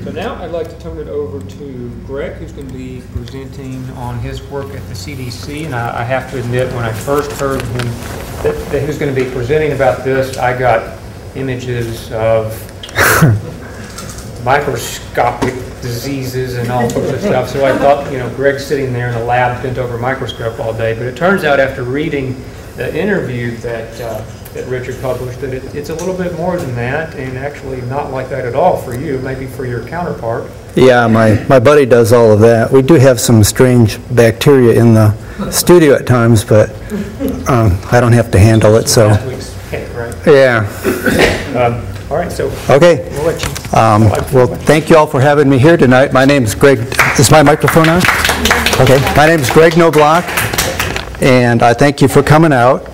So now I'd like to turn it over to Greg, who's going to be presenting on his work at the CDC. And I have to admit, when I first heard him that he was going to be presenting about this, I got images of microscopic diseases and all sorts of stuff. So I thought, you know, Greg's sitting there in a lab bent over a microscope all day. But it turns out after reading the interview that Richard published that it's a little bit more than that, and actually not like that at all for you, maybe for your counterpart. Yeah, my buddy does all of that. We do have some strange bacteria in the studio at times, but I don't have to handle it, so. Last week's hit, right? Yeah. All right, so okay. We'll let you. Well, thank you all for having me here tonight. My name is Greg. Is my microphone on? Okay. My name is Greg Knobloch, and I thank you for coming out.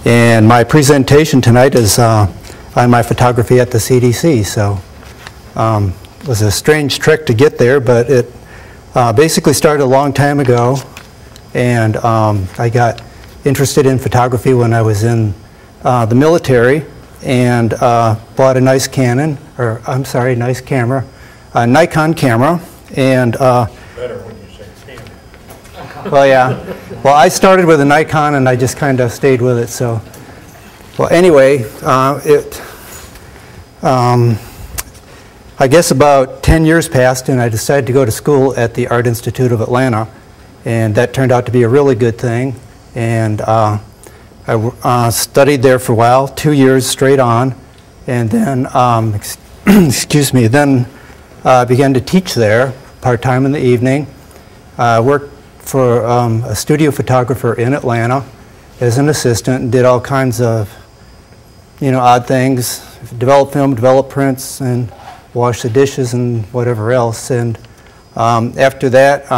And my presentation tonight is on my photography at the CDC. So it was a strange trek to get there, but it basically started a long time ago. And I got interested in photography when I was in the military, and bought a nice camera, a Nikon camera. And better when you say camera. well, yeah. Well, I started with a Nikon, and I just kind of stayed with it. So, well, anyway, I guess about 10 years passed, and I decided to go to school at the Art Institute of Atlanta, and that turned out to be a really good thing. And I studied there for a while, 2 years straight on, and then, excuse me, then began to teach there part-time in the evening. Worked for a studio photographer in Atlanta as an assistant, and did all kinds of, you know, odd things, develop film, develop prints, and wash the dishes and whatever else. And after that,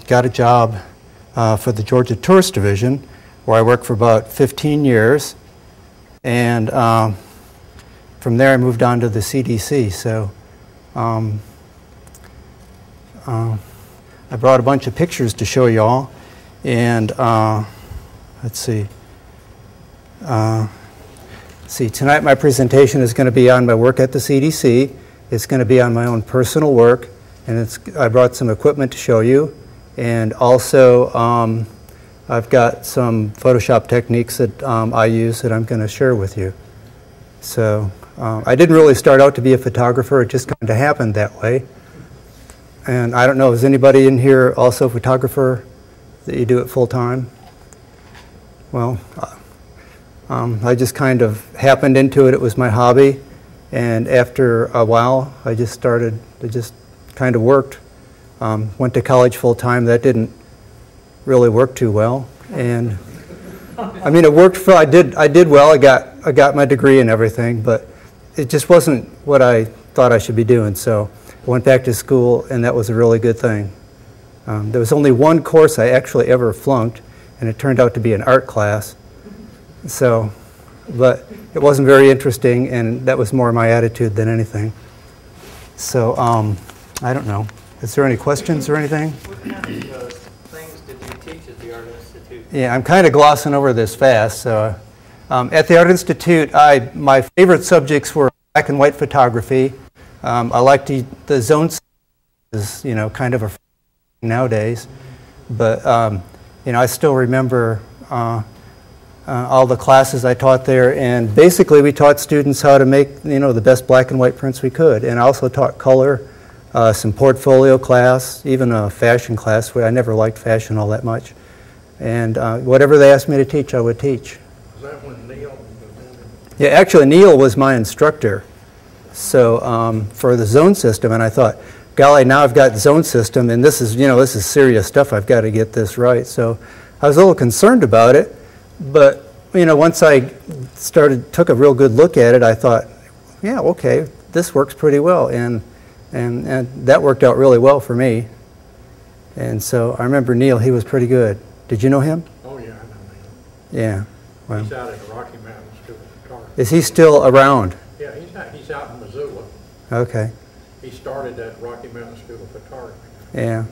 got a job for the Georgia Tourist Division, where I worked for about 15 years. And from there, I moved on to the CDC. So I brought a bunch of pictures to show y'all, and let's see. Tonight my presentation is going to be on my work at the CDC. It's going to be on my own personal work, and I brought some equipment to show you, and also I've got some Photoshop techniques that I use that I'm going to share with you. So I didn't really start out to be a photographer. It just kind of happened that way. And I don't know, is anybody in here also a photographer that you do it full time? Well, I just kind of happened into it. It was my hobby. And after a while, I just started, it just kind of worked. Went to college full time. That didn't really work too well. And I mean, it worked for, I did well. I got my degree and everything, but it just wasn't what I thought I should be doing. So I went back to school, and that was a really good thing. There was only one course I actually ever flunked, and it turned out to be an art class. So, but it wasn't very interesting, and that was more my attitude than anything. So, I don't know. Is there any questions or anything? What kind of things did you teach at the Art Institute? Yeah, I'm kind of glossing over this fast. So, at the Art Institute, my favorite subjects were black and white photography. I liked the zone, is, you know, kind of a nowadays, but you know, I still remember all the classes I taught there, and basically we taught students how to make, you know, the best black and white prints we could. And I also taught color, some portfolio class, even a fashion class, where I never liked fashion all that much. And whatever they asked me to teach, I would teach. Was that when Neil was in it? Yeah, actually Neil was my instructor. So for the zone system, and I thought, golly, now I've got zone system, and this is, you know, this is serious stuff. I've got to get this right. So I was a little concerned about it, but you know, once I took a real good look at it, I thought, yeah, okay, this works pretty well, and that worked out really well for me. And so I remember Neil; he was pretty good. Did you know him? Oh yeah, I know Neil. Yeah. Well, He's out at the Rocky Mountain School of Photography. is he still around? Yeah, he's out in Missoula. Okay. He started at Rocky Mountain School of Photography. Yeah.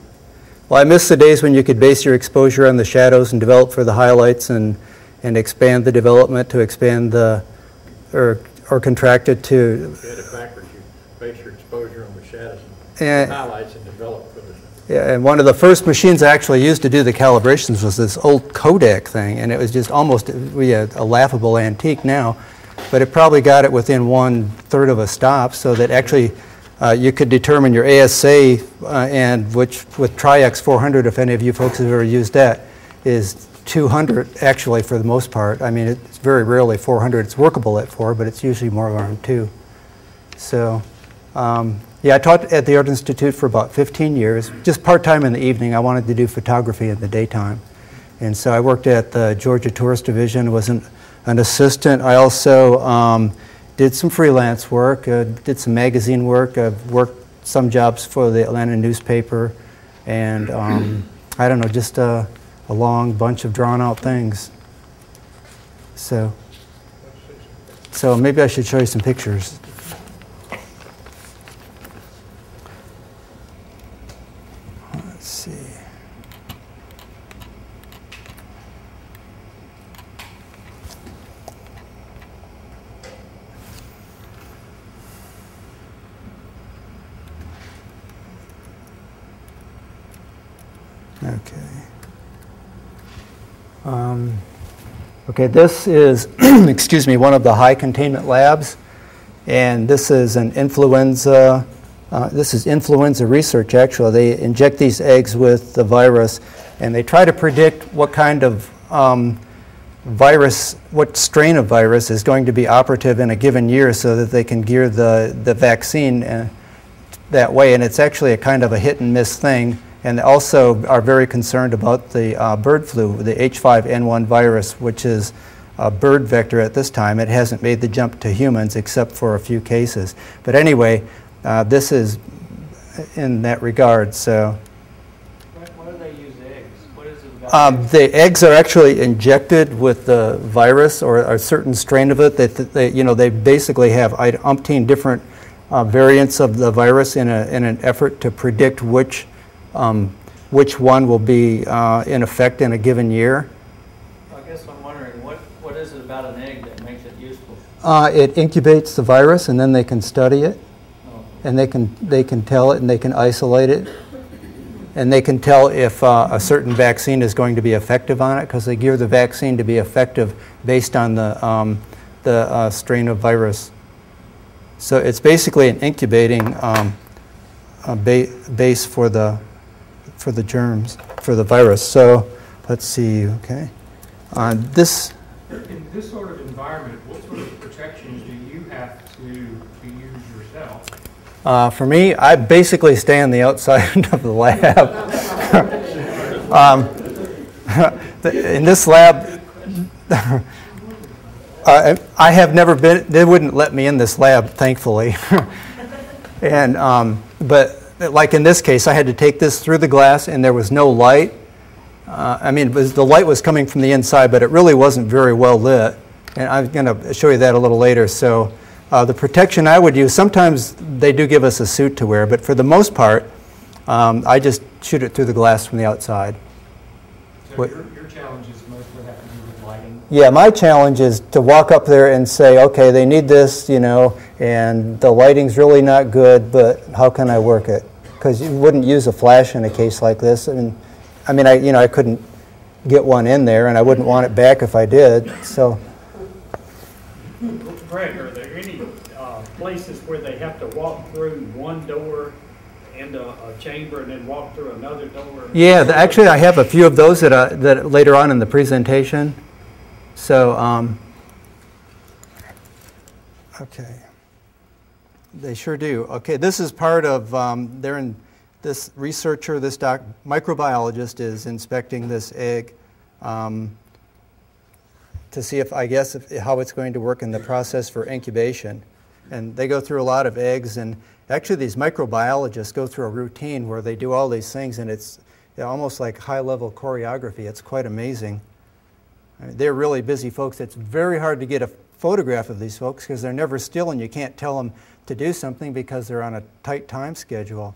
Well, I miss the days when you could base your exposure on the shadows and develop for the highlights, and expand the development to expand the, or contract it to. If you had it backwards, you base your exposure on the shadows And, highlights and developed for this. yeah, and one of the first machines I actually used to do the calibrations was this old Kodak thing, and it was just almost a laughable antique now, but it probably got it within 1/3 of a stop, so that actually you could determine your ASA, and which with Tri-X 400, if any of you folks have ever used that, is 200 actually for the most part. I mean, it's very rarely 400. It's workable at 4, but it's usually more around 2. So, yeah, I taught at the Art Institute for about 15 years, just part-time in the evening. I wanted to do photography in the daytime. And so I worked at the Georgia Tourist Division, was an assistant. I also did some freelance work, did some magazine work. I've worked some jobs for the Atlanta newspaper, and I don't know, just a long bunch of drawn-out things. So maybe I should show you some pictures. Let's see. Okay. Okay, this is, excuse me, one of the high containment labs, and this is an influenza. This is influenza research. Actually, they inject these eggs with the virus, and they try to predict what kind of virus, what strain of virus is going to be operative in a given year, so that they can gear the vaccine that way. And it's actually a kind of a hit and miss thing. And also are very concerned about the bird flu, the H5N1 virus, which is a bird vector at this time. It hasn't made the jump to humans except for a few cases. But anyway, this is in that regard. So, Why do they use eggs? What is it about the eggs are actually injected with the virus or a certain strain of it. They basically have umpteen different variants of the virus in an effort to predict which one will be in effect in a given year. I guess I'm wondering, what is it about an egg that makes it useful? It incubates the virus, and then they can study it, Oh. and they can tell it, and they can isolate it, and they can tell if a certain vaccine is going to be effective on it, because they gear the vaccine to be effective based on the strain of virus. So it's basically an incubating base for the germs, for the virus. So let's see, okay. In this sort of environment, what sort of protections do you have to use yourself? For me, I basically stay on the outside of the lab. In this lab, I have never been, they wouldn't let me in this lab, thankfully. And, but like in this case, I had to take this through the glass, and there was no light. I mean, the light was coming from the inside, but it really wasn't very well lit. And I'm going to show you that a little later. So the protection I would use, sometimes they do give us a suit to wear, but for the most part, I just shoot it through the glass from the outside. So your challenge is mostly have to do with lighting? Yeah, my challenge is to walk up there and say, okay, they need this, you know, and the lighting's really not good, but how can I work it? Because you wouldn't use a flash in a case like this. And I mean, I couldn't get one in there, and I wouldn't want it back if I did. So, Greg, are there any places where they have to walk through one door into a chamber and then walk through another door? yeah, actually, I have a few of those that later on in the presentation. So, okay. They sure do. Okay, this is part of, this researcher, this microbiologist is inspecting this egg to see if, how it's going to work in the process for incubation. And they go through a lot of eggs, and actually these microbiologists go through a routine where they do all these things, and it's almost like high-level choreography. It's quite amazing. I mean, they're really busy folks. It's very hard to get a photograph of these folks because they're never still, and you can't tell them to do something because they're on a tight time schedule.